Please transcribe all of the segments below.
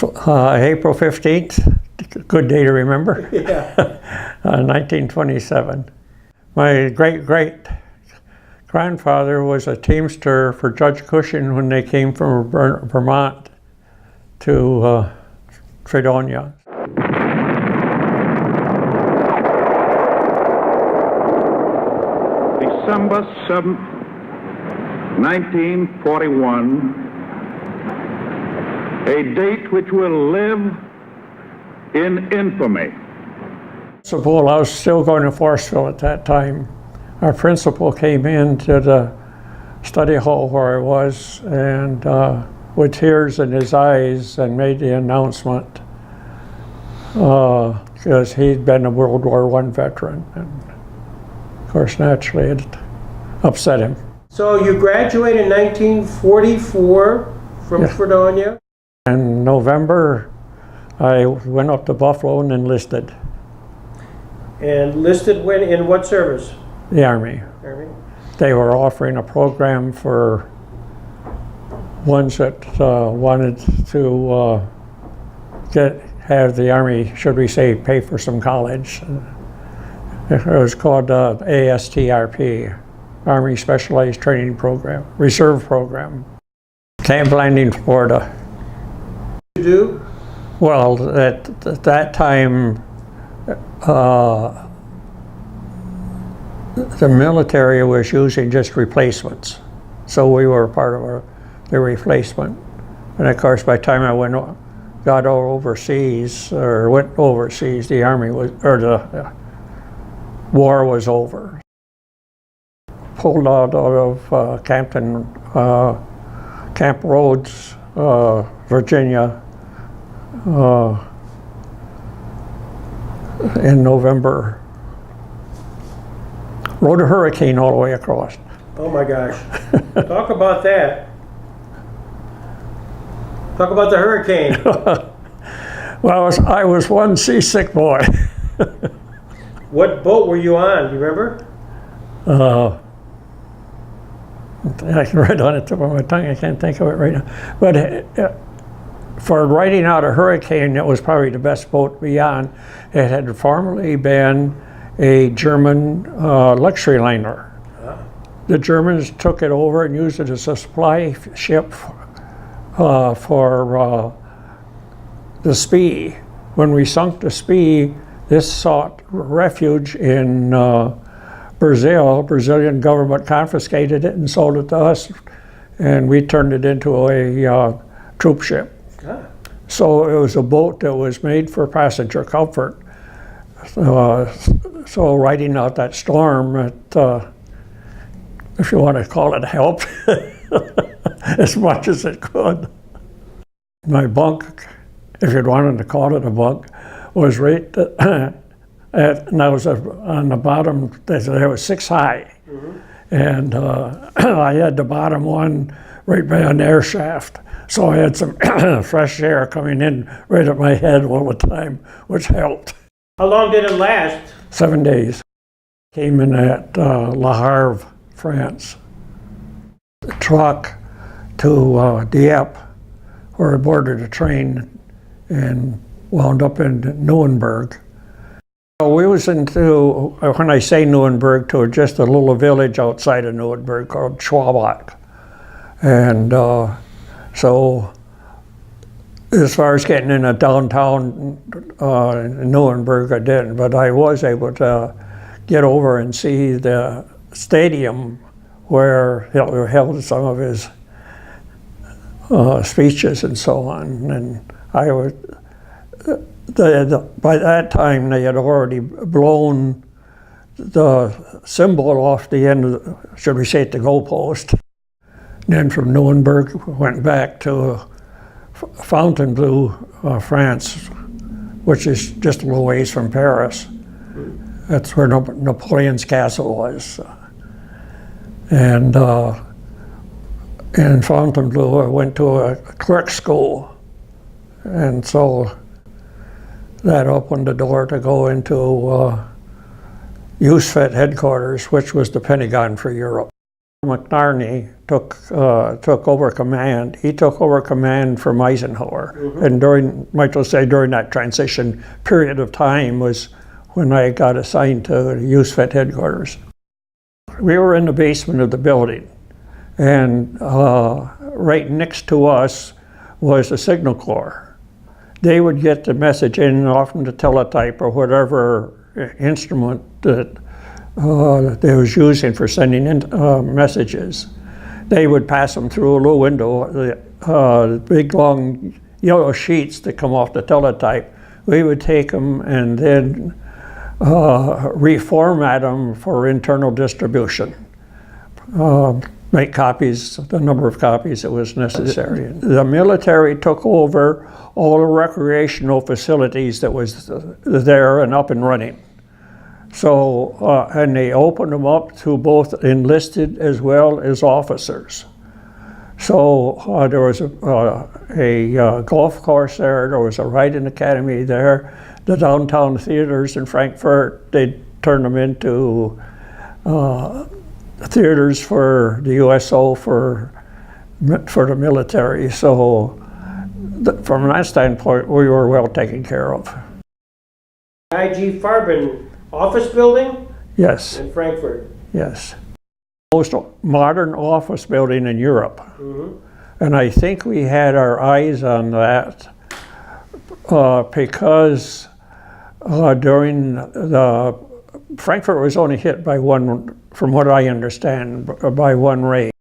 April 15th, good day to remember. Yeah. 1927. My great-great-grandfather was a teamster for Judge Cushing when they came from Vermont to Fredonia. December 7th, 1941, a date which will live in infamy. Principal, I was still going to Forestville at that time. Our principal came into the study hall where I was and with tears in his eyes and made the announcement because he'd been a World War I veteran. And of course, naturally, it upset him. So you graduated in 1944 from Fredonia? In November, I went up to Buffalo and enlisted. And listed when in what service? The Army. Army. They were offering a program for ones that wanted to have the Army, should we say, pay for some college. It was called ASTRP, Army Specialized Training Program, Reserve Program. Camp Landing, Florida. You do? Well, at that time, the military was using just replacements. So we were part of the replacement. And of course, by the time I went overseas, the Army was, or the war was over. Pulled out of Camp Rhodes, Virginia, in November. Rode a hurricane all the way across. Oh my gosh. Talk about that. Talk about the hurricane. Well, I was one seasick boy. What boat were you on? Do you remember? I can write on it tip of my tongue. I can't think of it right now. But for riding out a hurricane, it was probably the best boat to be on. It had formerly been a German luxury liner. The Germans took it over and used it as a supply ship for the Spee. When we sunk the Spee, this sought refuge in Brazil. Brazilian government confiscated it and sold it to us, and we turned it into a troop ship. So it was a boat that was made for passenger comfort. So riding out that storm, if you want to call it, helped as much as it could. My bunk, if you'd wanted to call it a bunk, was right and I was on the bottom. There was 6 high, and I had the bottom one right by an air shaft. So I had some fresh air coming in right at my head all the time, which helped. How long did it last? 7 days. Came in at Le Havre, France. The truck to Dieppe, where I boarded a train and wound up in Nuremberg. We was into, when I say Nuremberg, to just a little village outside of Nuremberg called Schwabach. And so as far as getting in a downtown Nuremberg, I didn't, but I was able to get over and see the stadium where Hitler held some of his speeches and so on. And I was, by that time they had already blown the symbol off the end of, should we say, at the goalpost. And then from Nuremberg, went back to Fontainebleau, France, which is just a little ways from Paris. That's where Napoleon's castle was. And in Fontainebleau, I went to a clerk school. And so that opened the door to go into USFET headquarters, which was the Pentagon for Europe. McNarney took over command. He took over command from Eisenhower, and during that transition period of time was when I got assigned to the USFET headquarters. We were in the basement of the building, and right next to us was the Signal Corps. They would get the message in, often the teletype or whatever instrument that they was using for sending in messages. They would pass them through a little window, the big long yellow sheets that come off the teletype. We would take them and then reformat them for internal distribution. Make copies, the number of copies that was necessary. The military took over all the recreational facilities that was there and up and running. So, and they opened them up to both enlisted as well as officers. So there was a golf course there was a riding academy there. The downtown theaters in Frankfurt, they turned them into theaters for the USO for the military. So from that standpoint, we were well taken care of. IG Farben office building? Yes. In Frankfurt? Yes. Most modern office building in Europe. And I think we had our eyes on that because during the Frankfurt was only hit by one, from what I understand, by one raid.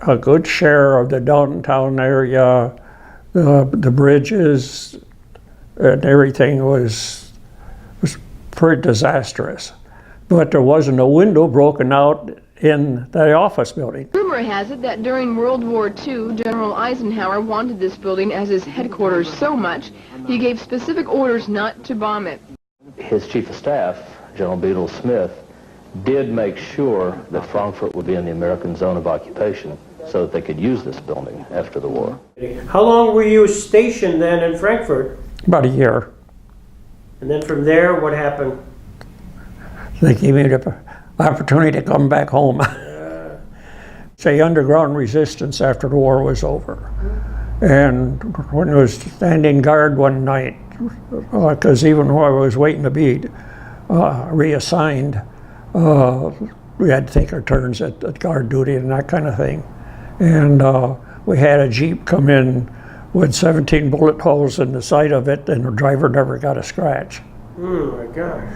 A good share of the downtown area, the bridges, and everything was pretty disastrous. But there wasn't a window broken out in the office building. Rumor has it that during World War II, General Eisenhower wanted this building as his headquarters so much, he gave specific orders not to bomb it. His chief of staff, General Beadle Smith, did make sure that Frankfurt would be in the American zone of occupation so that they could use this building after the war. How long were you stationed then in Frankfurt? About a year. And then from there, what happened? They gave me the opportunity to come back home. Say underground resistance after the war was over. And when I was standing guard one night, because even while I was waiting to be reassigned, we had to take our turns at guard duty and that kind of thing. And we had a Jeep come in with 17 bullet holes in the side of it, and the driver never got a scratch. Oh my gosh.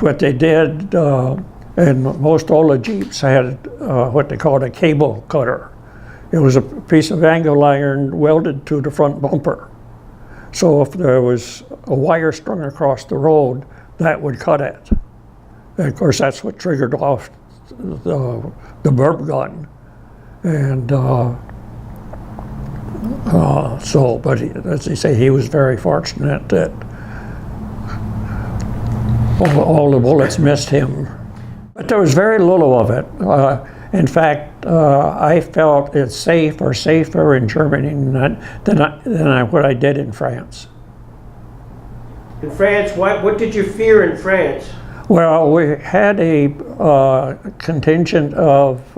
What they did, and most all the Jeeps had what they called a cable cutter. It was a piece of angle iron welded to the front bumper. So if there was a wire strung across the road, that would cut it. And of course, that's what triggered off the burp gun. And but as they say, he was very fortunate that all the bullets missed him. But there was very little of it. In fact, I felt it's safer in Germany than what I did in France. In France, what did you fear in France? Well, we had a contingent of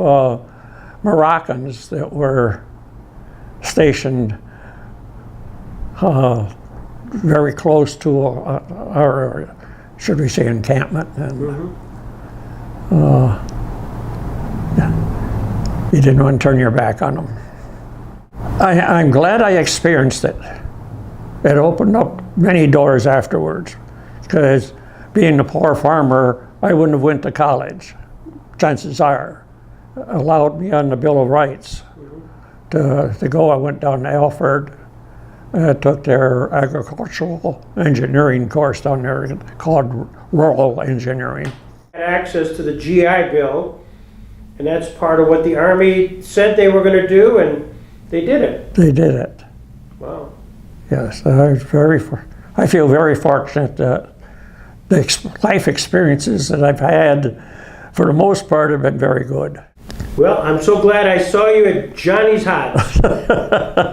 Moroccans that were stationed very close to our, should we say, encampment. And, you didn't want to turn your back on them. I'm glad I experienced it. It opened up many doors afterwards, because being a poor farmer, I wouldn't have went to college. Chances are, allowed me on the Bill of Rights to go. I went down to Alfred, took their agricultural engineering course down there called rural engineering. Access to the GI Bill, and that's part of what the Army said they were going to do, and they did it. They did it. Wow. Yes, I feel very fortunate that the life experiences that I've had, for the most part, have been very good. Well, I'm so glad I saw you at Johnny's Hot.